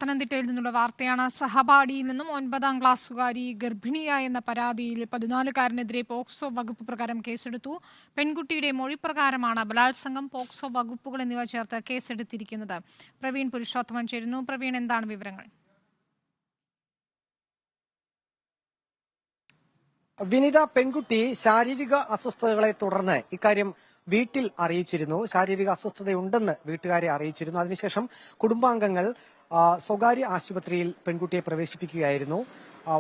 പത്തനംതിട്ടയിൽ നിന്നുള്ള വാർത്തയാണ്. സഹപാഠിയിൽ നിന്നും 9ാം ക്ലാസ്സുകാരി ഗർഭിണിയായെന്ന പരാതിയിൽ 14-കാരനെതിരെ പോക്സോ വകുപ്പ് പ്രകാരം കേസെടുത്തു. പെൺകുട്ടിയുടെ മൊഴി പ്രകാരമാണ് ബലാത്സംഗം, പോക്സോ വകുപ്പുകൾ എന്നിവ ചേർത്ത് കേസെടുത്തിരിക്കുന്നത്. പ്രവീൺ പുരുഷോത്തമൻ ചേരുന്നു. പ്രവീൺ, എന്താണ് വിവരങ്ങൾ? വിനിത, പെൺകുട്ടി ശാരീരിക അസ്വസ്ഥതകളെ തുടർന്ന് ഇക്കാര്യം വീട്ടിൽ അറിയിച്ചിരുന്നു. ശാരീരിക അസ്വസ്ഥതയുണ്ടെന്ന് വീട്ടുകാരെ അറിയിച്ചിരുന്നു. അതിനുശേഷം കുടുംബാംഗങ്ങൾ സ്വകാര്യ ആശുപത്രിയിൽ പെൺകുട്ടിയെ പ്രവേശിപ്പിക്കുകയായിരുന്നു.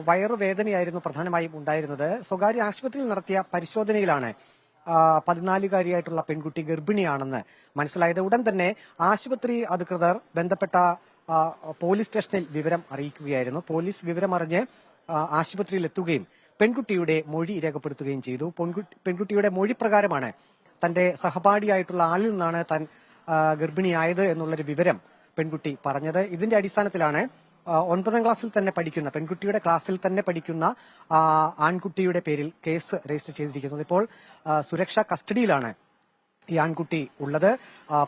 വയറുവേദനയായിരുന്നു പ്രധാനമായും ഉണ്ടായിരുന്നത്. സ്വകാര്യ ആശുപത്രിയിൽ നടത്തിയ പരിശോധനയിലാണ് 14-കാരിയായിട്ടുള്ള പെൺകുട്ടി ഗർഭിണിയാണെന്ന് മനസ്സിലായത്. ഉടൻ തന്നെ ആശുപത്രി അധികൃതർ ബന്ധപ്പെട്ട പോലീസ് സ്റ്റേഷനിൽ വിവരം അറിയിക്കുകയായിരുന്നു. പോലീസ് വിവരമറിഞ്ഞ് ആശുപത്രിയിൽ എത്തുകയും പെൺകുട്ടിയുടെ മൊഴി രേഖപ്പെടുത്തുകയും ചെയ്തു. പെൺകുട്ടിയുടെ മൊഴി പ്രകാരമാണ് തന്റെ സഹപാഠിയായിട്ടുള്ള ആളിൽ നിന്നാണ് താൻ ഗർഭിണിയായത് എന്നുള്ളൊരു വിവരം പെൺകുട്ടി പറഞ്ഞത്. ഇതിന്റെ അടിസ്ഥാനത്തിലാണ് 9ാം ക്ലാസ്സിൽ തന്നെ പഠിക്കുന്ന പെൺകുട്ടിയുടെ ക്ലാസ്സിൽ തന്നെ പഠിക്കുന്ന ആൺകുട്ടിയുടെ പേരിൽ കേസ് രജിസ്റ്റർ ചെയ്തിരിക്കുന്നത്. ഇപ്പോൾ സുരക്ഷാ കസ്റ്റഡിയിലാണ് ഈ ആൺകുട്ടി ഉള്ളത്.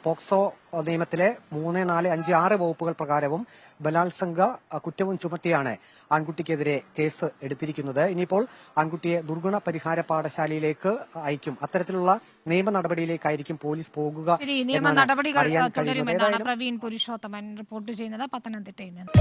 പോക്സോ നിയമത്തിലെ 3, 4, 5, 6 വകുപ്പുകൾ പ്രകാരവും ബലാത്സംഗ കുറ്റവും ചുമത്തിയാണ് ആൺകുട്ടിക്കെതിരെ കേസ് എടുത്തിരിക്കുന്നത്. ഇനിയിപ്പോൾ ആൺകുട്ടിയെ ദുർഗുണ പരിഹാര പാഠശാലയിലേക്ക് അയക്കും. അത്തരത്തിലുള്ള നിയമ നടപടിയിലേക്കായിരിക്കും പോലീസ് പോകുക. നിയമ നടപടികൾ തുടരുമെന്നാണ് പ്രവീൺ പുരുഷോത്തമൻ റിപ്പോർട്ട് ചെയ്യുന്നത് പത്തനംതിട്ടയിൽ നിന്ന്.